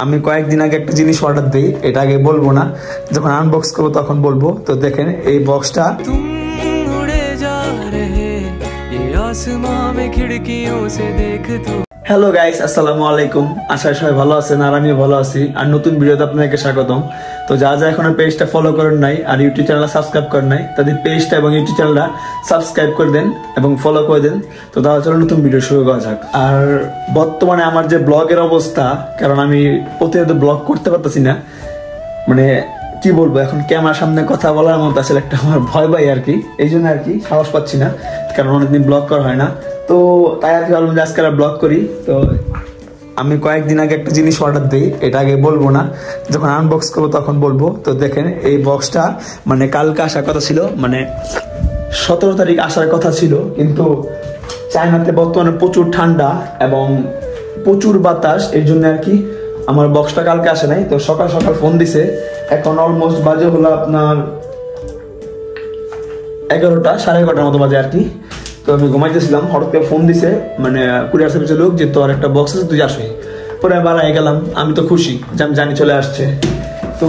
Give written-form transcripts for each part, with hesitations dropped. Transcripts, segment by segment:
আমি কয়েকদিন আগে একটা জিনিস অর্ডার দিই, এটা আগে বলবো না, যখন আনবক্স করবো তখন বলবো। তো দেখেন এই বক্সটা। হ্যালো গাইস, আসসালামু আলাইকুম। আশা করি সবাই ভালো আছেন আর আমিও ভালো আছি। আর নতুন ভিডিওতে আপনাকে স্বাগতম। তো যারা এখনো পেজটা ফলো করেন নাই আর ইউটিউব চ্যানেল সাবস্ক্রাইব করেন নাই, তাদের পেজটা এবং ইউটিউব চ্যানেলটা সাবস্ক্রাইব করে দেন এবং ফলো করে দেন। তো তাহলে চলো নতুন ভিডিও শুরু করা যাক। আর বর্তমানে আমার যে ব্লগের অবস্থা, কারণ আমি প্রতিনিয়ত ব্লগ করতে পারতেছি না, মানে কি বলবো, এখন ক্যামেরার সামনে কথা বলার মতো আসলে একটা আমার ভয় পাই আর কি, এই জন্য আর কি সাহস পাচ্ছি না, কারণ অনেকদিন ব্লগ করা হয় না। তো তাই আর কি ভাবলাম যে আজকে ব্লগ করি। তো আমি কয়েকদিন আগে একটা জিনিস অর্ডার দিই, এটা আগে বলবো না, যখন আনবক্স করবো তখন বলবো। তো দেখেন এই বক্সটা, মানে কালকে আসার কথা ছিল, মানে 17 তারিখ আসার কথা ছিল, কিন্তু চায়নাতে বর্তমানে প্রচুর ঠান্ডা এবং প্রচুর বাতাস, এর জন্য আর কি আমার বক্সটা কালকে আসে নাই। তো সকাল সকাল ফোন দিছে, এখন অলমোস্ট বাজে হলো আপনার 11টা, 11:30 মতো বাজে আর কি। তো আমি ঘুমাইতেছিলাম, হঠাৎ করে ফোন দিছে, মানে কুরিয়ার সার্ভিসের লোক, যে তোর একটা বক্স আছে, তুই আসে। পরে বাড়াই গেলাম, আমি তো খুশি যে আমি জানি চলে আসছে। তো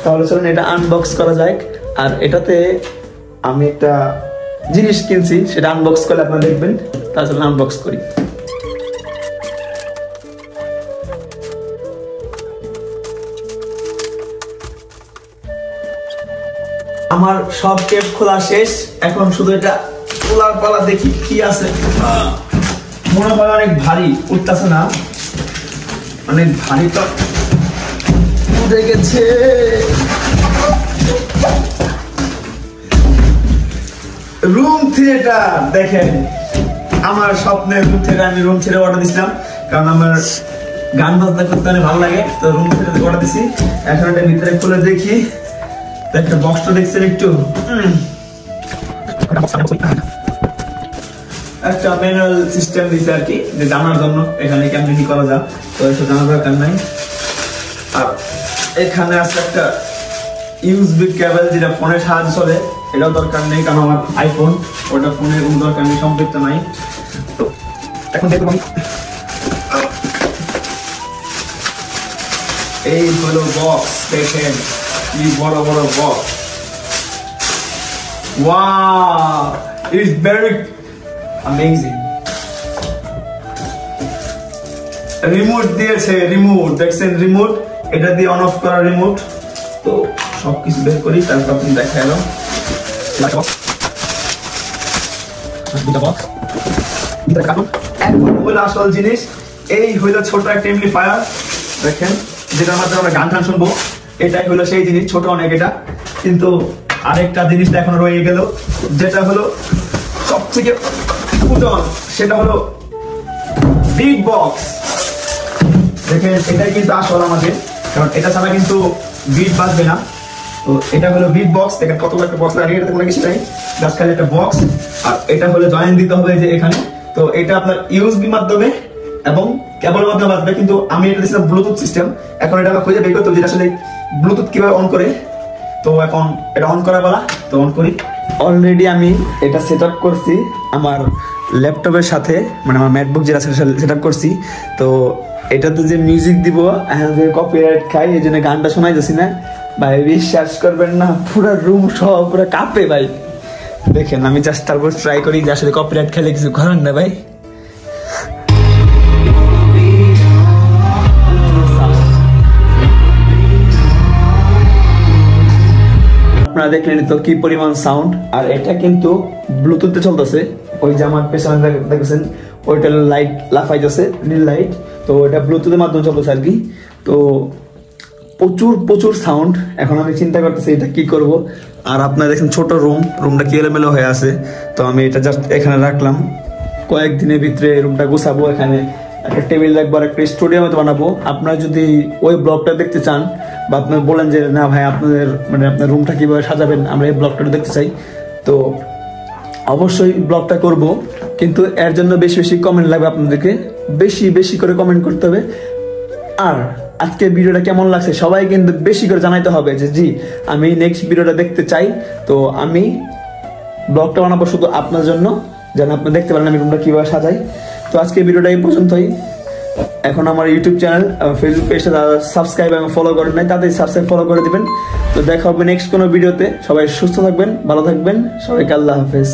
তাহলে চলুন এটা আনবক্স করা যায়। আর এটাতে আমি একটা জিনিস কিনছি, সেটা আনবক্স করলে আপনারা দেখবেন। তাহলে চলুন আনবক্স করি। আমার সব টেপ খোলা শেষ, এখন শুধু এটা খোলার পালা, দেখি কি আছে। মনে হয় অনেক ভারী, উঠতেছে না, অনেক ভারী, তো উঠে গেছে। রুম থিয়েটার দেখেন, আমার স্বপ্নের রুম থিয়েটার। আমি রুম ছেড়ে অর্ডার দিছিলাম, কারণ আমার গান বাজনা করতে অনেক ভালো লাগে। তো রুম থিয়েটার অর্ডার দিছি। এখন এটা ভিতরে খুলে দেখি, একটা বক্সটা দেখছেন একটু, একটা ম্যানুয়াল সিস্টেম দিচ্ছে আর কি, যে জানার জন্য এখানে কেমন কি করা যায়। তো এসব জানার দরকার নাই। আর এখানে আছে একটা ইউএসবি কেবল, যেটা ফোনের সাহায্য চলে, এটাও দরকার নেই, কারণ আমার আইফোন, ওটা ফোনের কোনো দরকার নেই, সম্পৃক্ত নাই। তো এখন দেখুন, এই হলো বক্স, দেখেন কি বড় বড় box. Wow, it's very amazing. Remote দিয়েছে, রিমোট দেখছেন, রিমোট, এটা দিয়ে অন অফ করা রিমোট। তো সবকিছু বের করি, তারপর আপনি দেখা এলাম আসল জিনিস। এই হইলো ছোট একটা এমপ্লিফায়ার, দেখেন, যেটার মাধ্যমে আমরা গান টান শুনবো। এটাই হলো সেই জিনিস, ছোট অনেক এটা। কিন্তু আরেকটা জিনিস এখনো রয়ে গেল, যেটা হলো সবথেকে পুরাতন, সেটা হলো বিট বক্স। দেখেন, এটাই কিন্তু আসল আমাদের, কারণ এটা ছাড়া কিন্তু বিট বাজবে না। তো এটা হলো বিট বক্স। দেখেন কত একটা বক্স লাগে, এটাতে কোনো কিছু নাই, জাস্ট খালি একটা বক্স। আর এটা হলো জয়েন দিতে হবে যে এখানে। তো এটা আপনার ইউএসবি মাধ্যমে এবং কেবল মাধ্যমে বাজবে, কিন্তু আমি এটা দিয়েছিলাম ব্লুটুথ সিস্টেম। এখন এটা আমরা খুঁজে বের করতে হবে, যেটা আসলে ব্লুটুথ কিভাবে অন করে। তো এখন এটা অন করা বলা, তো অন করি। অলরেডি আমি এটা সেট আপ করছি আমার ল্যাপটপের সাথে, মানে আমার ম্যাকবুক যেটা সেট আপ করছি। তো এটাতে যে মিউজিক দিব, কপিরাইট খাই, এই জন্য গানটা শোনাই যাচ্ছি না ভাই, বিশ্বাস করবেন না, পুরো রুম সব পুরো কাঁপে ভাই। দেখেন আমি জাস্ট তারপর ট্রাই করি যে আসলে কপিরাইট খেলে কিছু করার না ভাই। আপনারা দেখলেন তো কি পরিমাণ সাউন্ড। আর এটা কিন্তু ব্লুটুথে চলতেছে, ওই যে আমার পেছনে দেখছেন ওইটা লাইট লাফাই যাচ্ছে, নীল লাইট। তো এটা ব্লুটুথের মাধ্যমে চলতেছে আর কি। তো প্রচুর প্রচুর সাউন্ড। এখন আমি চিন্তা করতেছি এটা কি করব। আর আপনারা দেখেন ছোট রুমটা কি এলোমেলো হয়ে আছে। তো আমি এটা জাস্ট এখানে রাখলাম, কয়েকদিনের ভিতরে রুমটা গুছাবো, এখানে একটা টেবিল রাখবো, একটা স্টুডিও মতো বানাবো। আপনারা যদি ওই ব্লগটা দেখতে চান, বা আপনারা বলেন যে না ভাই আপনাদের মানে আপনার রুমটা কিভাবে সাজাবেন, আমরা এই ব্লগটা দেখতে চাই, তো অবশ্যই ব্লগটা করব। কিন্তু এর জন্য বেশি বেশি কমেন্ট লাগবে, আপনাদেরকে বেশি বেশি করে কমেন্ট করতে হবে। আর আজকে ভিডিওটা কেমন লাগছে সবাই কিন্তু বেশি করে জানাইতে হবে যে জি আমি নেক্সট ভিডিওটা দেখতে চাই। তো আমি ব্লগটা বানাবো শুধু আপনার জন্য, যেন আপনি দেখতে পারেন আমি রুমটা কিভাবে সাজাই। তো আজকে ভিডিওটা এই পর্যন্তই। এখন আমার ইউটিউব চ্যানেল ফেসবুক পেজটা সাবস্ক্রাইব এবং ফলো করেন নাই, তাদের সাবস্ক্রাইব ফলো করে দিবেন। তো দেখা হবে নেক্সট কোনো ভিডিওতে। সবাই সুস্থ থাকবেন, ভালো থাকবেন, সবাইকে আল্লাহ হাফেজ।